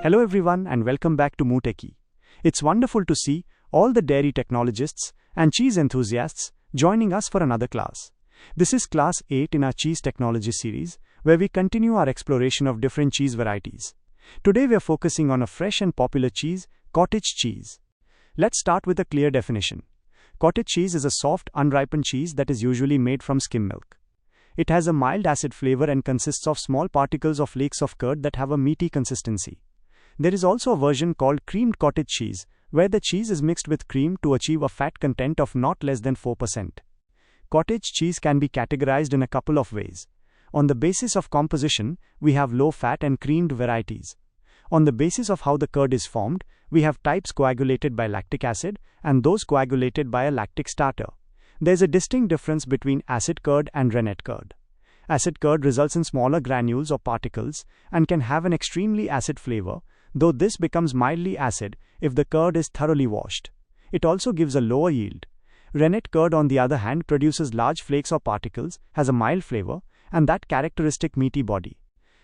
Hello everyone and welcome back to Moo Techie. It's wonderful to see all the dairy technologists and cheese enthusiasts joining us for another class. This is class 8 in our cheese technology series, where we continue our exploration of different cheese varieties. Today we are focusing on a fresh and popular cheese, cottage cheese. Let's start with a clear definition. Cottage cheese is a soft, unripened cheese that is usually made from skim milk. It has a mild acid flavor and consists of small particles of flakes of curd that have a meaty consistency. There is also a version called creamed cottage cheese, where the cheese is mixed with cream to achieve a fat content of not less than 4%. Cottage cheese can be categorized in a couple of ways. On the basis of composition, we have low-fat and creamed varieties. On the basis of how the curd is formed, we have types coagulated by lactic acid and those coagulated by a lactic starter. There is a distinct difference between acid curd and rennet curd. Acid curd results in smaller granules or particles and can have an extremely acid flavor, though this becomes mildly acid if the curd is thoroughly washed. It also gives a lower yield. Rennet curd, on the other hand, produces large flakes or particles, has a mild flavor, and that characteristic meaty body.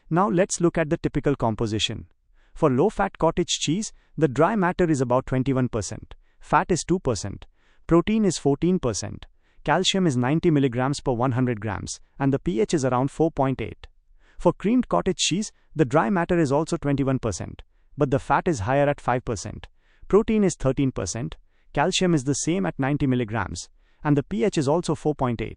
Now let's look at the typical composition. For low-fat cottage cheese, the dry matter is about 21%, fat is 2%, protein is 14%, calcium is 90 mg per 100 grams, and the pH is around 4.8. For creamed cottage cheese, the dry matter is also 21%, but the fat is higher at 5%, protein is 13%, calcium is the same at 90 mg, and the pH is also 4.8.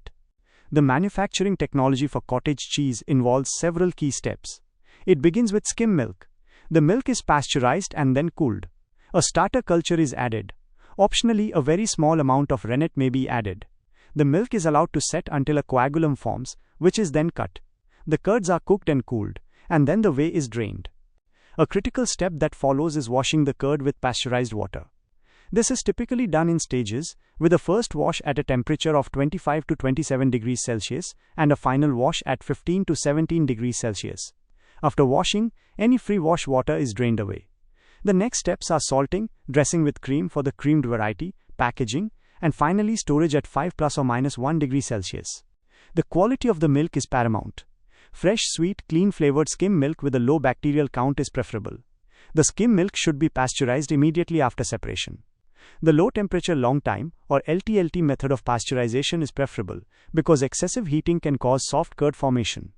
The manufacturing technology for cottage cheese involves several key steps. It begins with skim milk. The milk is pasteurized and then cooled. A starter culture is added. Optionally, a very small amount of rennet may be added. The milk is allowed to set until a coagulum forms, which is then cut. The curds are cooked and cooled, and then the whey is drained. A critical step that follows is washing the curd with pasteurized water. This is typically done in stages, with a first wash at a temperature of 25 to 27 degrees Celsius and a final wash at 15 to 17 degrees Celsius. After washing, any free wash water is drained away. The next steps are salting, dressing with cream for the creamed variety, packaging, and finally storage at 5 plus or minus 1 degree Celsius. The quality of the milk is paramount. Fresh, sweet, clean-flavored skim milk with a low bacterial count is preferable. The skim milk should be pasteurized immediately after separation. The low-temperature long-time, or LTLT method of pasteurization is preferable, because excessive heating can cause soft curd formation.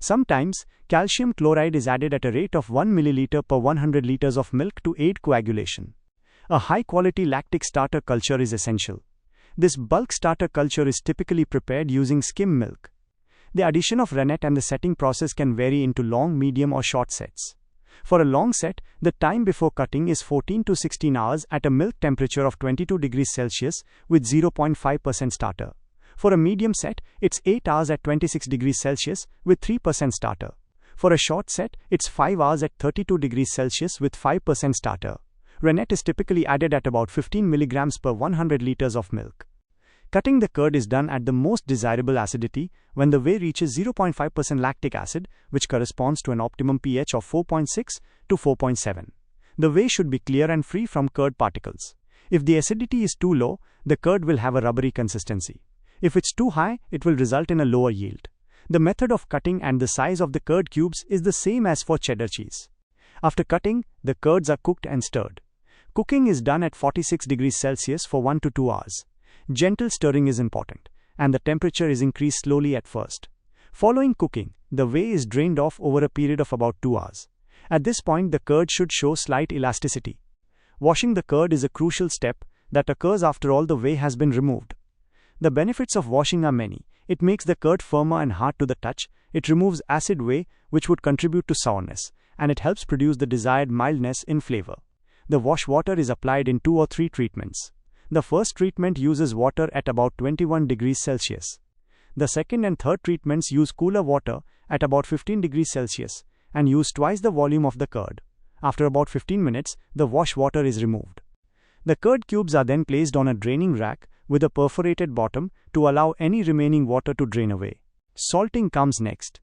Sometimes, calcium chloride is added at a rate of 1 milliliter per 100 liters of milk to aid coagulation. A high-quality lactic starter culture is essential. This bulk starter culture is typically prepared using skim milk. The addition of rennet and the setting process can vary into long, medium, or short sets. For a long set, the time before cutting is 14 to 16 hours at a milk temperature of 22 degrees Celsius with 0.5% starter. For a medium set, it's 8 hours at 26 degrees Celsius with 3% starter. For a short set, it's 5 hours at 32 degrees Celsius with 5% starter. Rennet is typically added at about 15 mg per 100 liters of milk. Cutting the curd is done at the most desirable acidity when the whey reaches 0.5% lactic acid, which corresponds to an optimum pH of 4.6 to 4.7. The whey should be clear and free from curd particles. If the acidity is too low, the curd will have a rubbery consistency. If it's too high, it will result in a lower yield. The method of cutting and the size of the curd cubes is the same as for cheddar cheese. After cutting, the curds are cooked and stirred. Cooking is done at 46 degrees Celsius for 1 to 2 hours. Gentle stirring is important, and the temperature is increased slowly at first. Following cooking, the whey is drained off over a period of about 2 hours. At this point, the curd should show slight elasticity. Washing the curd is a crucial step that occurs after all the whey has been removed. The benefits of washing are many. It makes the curd firmer and hard to the touch, it removes acid whey, which would contribute to sourness, and it helps produce the desired mildness in flavor. The wash water is applied in 2 or 3 treatments. The first treatment uses water at about 21 degrees Celsius. The second and third treatments use cooler water at about 15 degrees Celsius and use twice the volume of the curd. After about 15 minutes, the wash water is removed. The curd cubes are then placed on a draining rack with a perforated bottom to allow any remaining water to drain away. Salting comes next.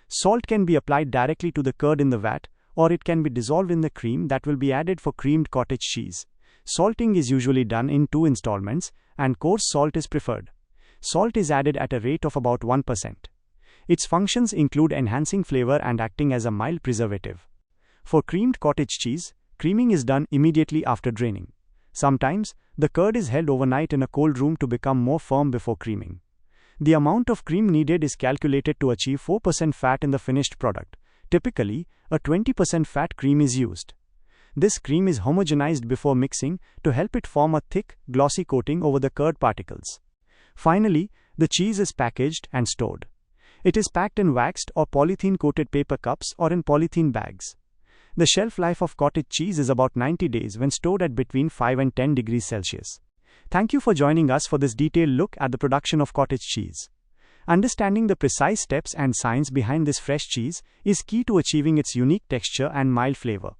Salt can be applied directly to the curd in the vat, or it can be dissolved in the cream that will be added for creamed cottage cheese. Salting is usually done in 2 installments, and coarse salt is preferred. Salt is added at a rate of about 1%. Its functions include enhancing flavor and acting as a mild preservative. For creamed cottage cheese, creaming is done immediately after draining. Sometimes, the curd is held overnight in a cold room to become more firm before creaming. The amount of cream needed is calculated to achieve 4% fat in the finished product. Typically, a 20% fat cream is used. This cream is homogenized before mixing to help it form a thick, glossy coating over the curd particles. Finally, the cheese is packaged and stored. It is packed in waxed or polythene-coated paper cups or in polythene bags. The shelf life of cottage cheese is about 90 days when stored at between 5 and 10 degrees Celsius. Thank you for joining us for this detailed look at the production of cottage cheese. Understanding the precise steps and science behind this fresh cheese is key to achieving its unique texture and mild flavor.